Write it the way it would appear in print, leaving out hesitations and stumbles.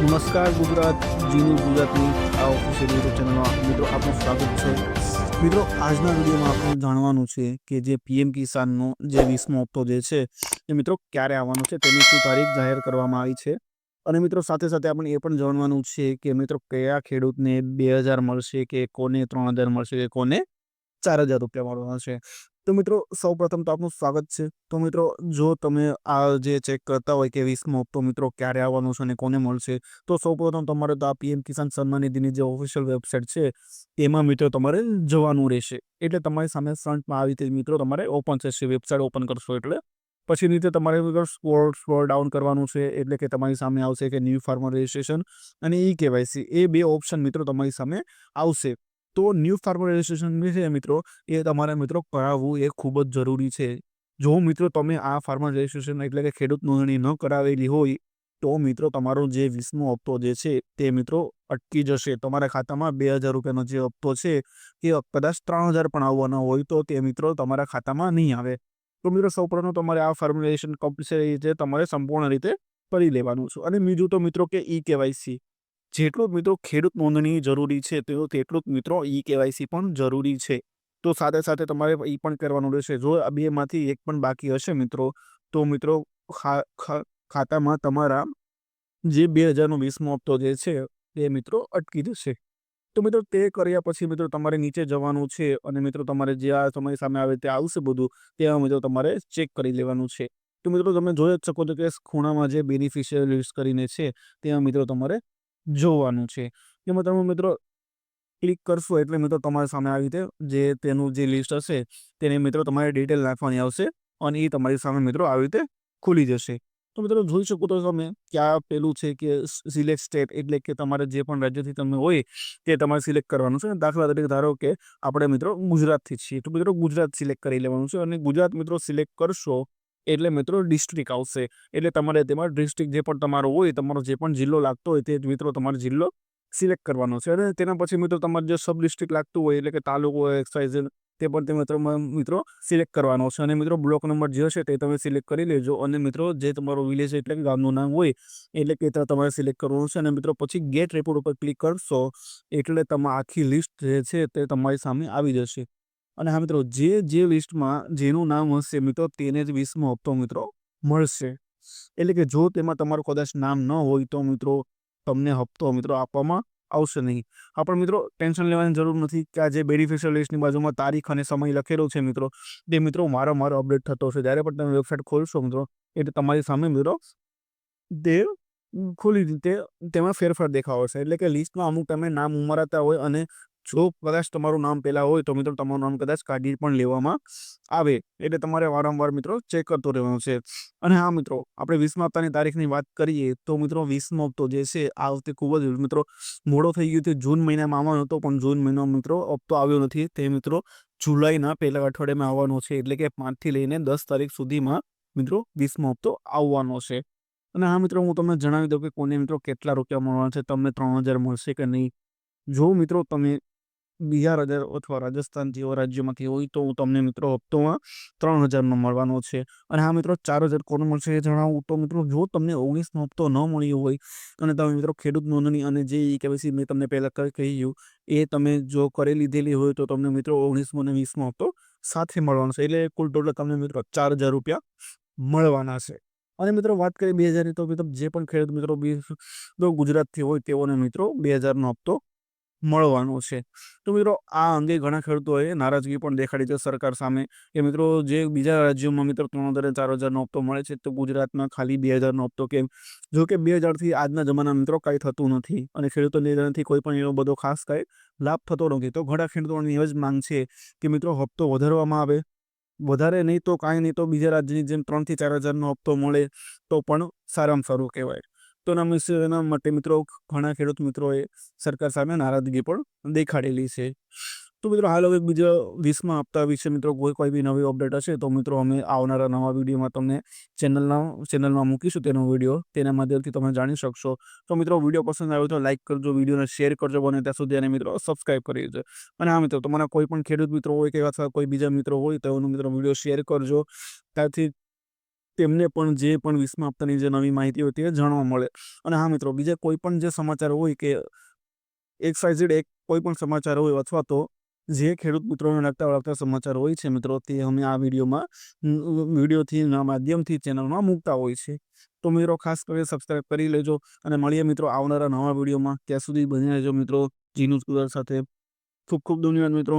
નમસ્કાર ગુજરાત જીની ગુજરાતની આ ઓફિશિયલ યુટ્યુબ ચેનલમાં મિત્રો આપનું સ્વાગત છે। મિત્રો આજના વિડીયોમાં આપણે જાણવાનું છે કે જે પીએમ કિસાનનો જે 20મો હપ્તો જે છે એ મિત્રો ક્યારે આવવાનો છે, તેની શું તારીખ જાહેર કરવામાં આવી છે। અને મિત્રો સાથે સાથે આપણે એ પણ જાણવાનું છે કે મિત્રો કયા ખેડૂતને 2000 મળશે, કે કોને 3000 મળશે, કે કોને 4000 રૂપિયા મળવાના છે। તો મિત્રો સૌપ્રથમ તો આપનું સ્વાગત છે। તો મિત્રો જો તમે આ જે ચેક કરતા હોય કે 20મો હપ્તો મિત્રો ક્યારે આવવાનો છે અને કોને મળશે, તો સૌપ્રથમ તમારે તો આ પીએમ કિસાન સન્માન નિધિની જે ઓફિશિયલ વેબસાઇટ છે એમાં મિત્રો તમારે જવાનું રહેશે। એટલે તમારી સામે ફ્રન્ટમાં આવી રીતે મિત્રો તમારે ઓપન થશે, વેબસાઇટ ઓપન કરશો એટલે પછી નીચે તમારે મિત્રો સ્ક્રોલ ડાઉન કરવાનું છે, એટલે કે તમારી સામે આવશે કે ન્યૂ ફાર્મર રજિસ્ટ્રેશન અને ઈ કેવાયસી, એ બે ઓપ્શન મિત્રો તમારી સામે આવશે। તો ન્યૂ ફાર્મર રજિસ્ટ્રેશન છે મિત્રો, એ તમારે મિત્રો કરાવવું એ ખૂબ જ જરૂરી છે। જો મિત્રો તમે આ ફાર્મર રજિસ્ટ્રેશન એટલે કે ખેડૂત નોંધણી ન કરાવેલી હોય તો મિત્રો તમારો જે 20મો હપ્તો જે છે તે મિત્રો અટકી જશે। તમારા ખાતામાં 2000 રૂપિયાનો જે હપ્તો છે એ કદાચ 3000 પણ આવવાના હોય તો તે મિત્રો તમારા ખાતામાં નહીં આવે। તો મિત્રો સૌપ્રથમ તમારે આ ફાર્મર રજિસ્ટ્રેશન કમ્પલસરી રીતે તમારે સંપૂર્ણ રીતે કરી લેવાનું છે। અને બીજું તો મિત્રો કે ઈ કેવાયસી, જેટલું મિત્રો ખેડૂત નોંધણી જરૂરી છે તેટલું જ મિત્રો ઈ કેવાયસી પણ જરૂરી છે। તો સાથે સાથે તમારે એ પણ કરવાનું રહેશે। જો આ બેમાંથી એક પણ બાકી હશે મિત્રો, તો મિત્રો ખાતામાં તમારા જે 2000નો 20મો હપ્તો જે છે તે મિત્રો અટકી જશે। તો મિત્રો તે કર્યા પછી મિત્રો તમારે નીચે જવાનું છે અને મિત્રો તમારે જે આ તમારી સામે આવે તે આવશે બધું, ત્યાં મિત્રો તમારે ચેક કરી લેવાનું છે। તો મિત્રો તમે જોઈ જ શકો છો કે ખૂણામાં જે બેનિફિશિયરી લિસ્ટ કરીને છે ત્યાં મિત્રો તમારે જોવાનું છે। એમાં તમે મિત્રો ક્લિક કરશો એટલે મિત્રો તમારી સામે આવી રીતે જે તેનું જે લિસ્ટ હશે તેને મિત્રો તમારે ડિટેલ નાખવાની આવશે અને એ તમારી સામે મિત્રો આવી રીતે ખુલી જશે। તો મિત્રો જોઈ શકો તો તમે કે આ પેલું છે કે સિલેક્ટ સ્ટેટ, એટલે કે તમારે જે પણ રાજ્યથી તમે હોય તે તમારે સિલેક્ટ કરવાનું છે। દાખલા તરીકે ધારો કે આપણે મિત્રો ગુજરાતથી છીએ તો મિત્રો ગુજરાત સિલેક્ટ કરી લેવાનું છે અને ગુજરાત મિત્રો સિલેક્ટ કરશો એટલે મિત્રો ડિસ્ટ્રિક્ટ આવશે। એટલે તમારે તેમાં ડિસ્ટ્રિક્ટ જે પણ તમારો હોય, તમારો જે પણ જિલ્લો લાગતો હોય તે મિત્રો તમારો જિલ્લો સિલેક્ટ કરવાનો છે। અને તેના પછી મિત્રો તમારે જે સબ ડિસ્ટ્રિક્ટ લાગતું હોય એટલે કે તાલુકો XYZ તે પણ તમે મિત્રો સિલેક્ટ કરવાનો છે। અને મિત્રો બ્લોક નંબર જે હશે તે તમે સિલેક્ટ કરી લેજો અને મિત્રો જે તમારો વિલેજ એટલે કે ગામનું નામ હોય એટલે કે તમારે સિલેક્ટ કરવાનું છે। અને મિત્રો પછી ગેટ રિપોર્ટ ઉપર ક્લિક કરશો એટલે તમારી આખી લિસ્ટ જે છે તે તમારી સામે આવી જશે। અને હા મિત્રો જે લિસ્ટમાં જેનું નામ હશે મિત્રો તેને જ 20મો હપ્તો મિત્રો મળશે। એટલે કે જો તેમાં તમારું કદાચ નામ ન હોય તો મિત્રો તમને હપ્તો મિત્રો આપવામાં આવશે નહીં। હા પણ મિત્રો ટેન્શન લેવાની જરૂર નથી કે આ જે બેનિફિશિયલ લિસ્ટની બાજુમાં તારીખ અને સમય લખેલો છે મિત્રો, તે મિત્રો વારંવાર અપડેટ થતો હશે। જ્યારે પણ તમે વેબસાઇટ ખોલશો મિત્રો એટલે તમારી સામે મિત્રો તે ખુલ્લી રીતે તેમાં ફેરફાર દેખાડશે। એટલે કે લિસ્ટમાં અમુક તમે નામ ઉમેરાતા હોય અને જો કદાચ તમારું નામ પહેલાં હોય તો મિત્રો તમારું નામ કદાચ કાઢી પણ લેવામાં આવે। એટલે તમારે વારંવાર મિત્રો ચેક કરતો રહેવાનું છે। અને હા મિત્રો આપણે 20મા હપ્તાની તારીખની વાત કરીએ તો મિત્રો 20મો હપ્તો જે છે આ વખતે ખૂબ જ મિત્રો મોડો થઈ ગયો હતો। જૂન મહિનામાં આવવાનો હતો પણ જૂન મહિનો મિત્રો હપ્તો આવ્યો નથી, તે મિત્રો જુલાઈના પહેલા અઠવાડિયામાં આવવાનો છે। એટલે કે 5 થી લઈને 10 તારીખ સુધીમાં મિત્રો 20મો હપ્તો આવવાનો છે। અને હા મિત્રો હું તમને જણાવી દઉં કે કોને મિત્રો કેટલા રૂપિયા મળવાના છે, તમને 3000 મળશે કે નહીં। જો મિત્રો તમે બિહાર અથવા રાજસ્થાન જેવા રાજ્યોમાંથી હોય તો તમને મિત્રો હપ્તોમાં 3000નો મળવાનો છે। અને હા મિત્રો 4000 કોને મળશે એ જણાવું તો મિત્રો જો તમને 19મો હપ્તો ન મળ્યો હોય અને તમે મિત્રો ખેડૂત નોંધણી અને જે કેવાયસી મેં તમને પહેલાં કહ્યું એ તમે જો કરી લીધેલી હોય તો તમને મિત્રો 19મો અને 20મો હપ્તો સાથે મળવાનો છે। એટલે કુલ ટોટલ તમને મિત્રો 4000 રૂપિયા મળવાના છે। અને મિત્રો વાત કરીએ 2000ની તો મિત્રો જે પણ ખેડૂત મિત્રો ગુજરાતથી હોય તેઓને મિત્રો 2000નો હપ્તો મળવાનો છે। તો મિત્રો આ અંગે ઘણા ખેડૂતોએ નારાજગી પણ દેખાડી છે સરકાર સામે કે મિત્રો જે બીજા રાજ્યોમાં મિત્રો 3000 4000નો હપ્તો મળે છે તો ગુજરાતમાં ખાલી 2000નો હપ્તો કેમ। જો કે 2000થી આજના જમાનામાં મિત્રો કાંઈ થતું નથી અને ખેડૂતોને કોઈ પણ એવો બધો ખાસ કાંઈ લાભ થતો નથી। તો ઘણા ખેડૂતોની એવી જ માંગ છે કે મિત્રો હપ્તો વધારવામાં આવે, વધારે નહીં તો કાંઈ નહીં તો બીજા રાજ્યની જેમ 3 થી 4000નો હપ્તો મળે તો પણ સારામાં સારું કહેવાય। તો એના માટે મિત્રો ઘણા ખેડૂત મિત્રોએ સરકાર સામે નારાજગી પણ દેખાડેલી છે। તો મિત્રો હાલ હવે બીજા 20મા હપ્તા વિશે મિત્રો કોઈ બી નવી અપડેટ હશે તો મિત્રો અમે આવનારા નવા વિડીયોમાં તમને ચેનલમાં મૂકીશું તેનો વિડીયો, તેના માધ્યમથી તમે જાણી શકશો। તો મિત્રો વિડીયો પસંદ આવ્યો તો લાઇક કરજો, વિડીયોને શેર કરજો બને ત્યાં સુધી, અને મિત્રો સબસ્ક્રાઈબ કરી દેજો। અને હા મિત્રો તમારા કોઈ પણ ખેડૂત મિત્રો હોય કે અથવા કોઈ બીજા મિત્રો હોય તો એનો મિત્રો વિડીયો શેર કરજો, ત્યાંથી તેમને પણ જે પણ વીસમા હપ્તાની જે નવી માહિતી હોય તે જાણવા મળે. અને હા મિત્રો, બીજા કોઈ પણ જે સમાચાર હોય કે XYZ કોઈ પણ સમાચાર હોય અથવા તો જે ખેડૂત મિત્રોને લગતા સમાચાર હોય છે મિત્રો, તે અમે આ વિડીયોથી માધ્યમથી ચેનલમાં મૂકતા હોય છે. તો મિત્રો ખાસ કરીને સબસ્ક્રાઈબ કરી લેજો અને મળીએ મિત્રો આવનારા નવા વિડીયોમાં. ત્યાં સુધી બન્યા રહેજો મિત્રો જી ન્યૂઝ ગુજરાત સાથે. ખૂબ ખૂબ ધન્યવાદ મિત્રો.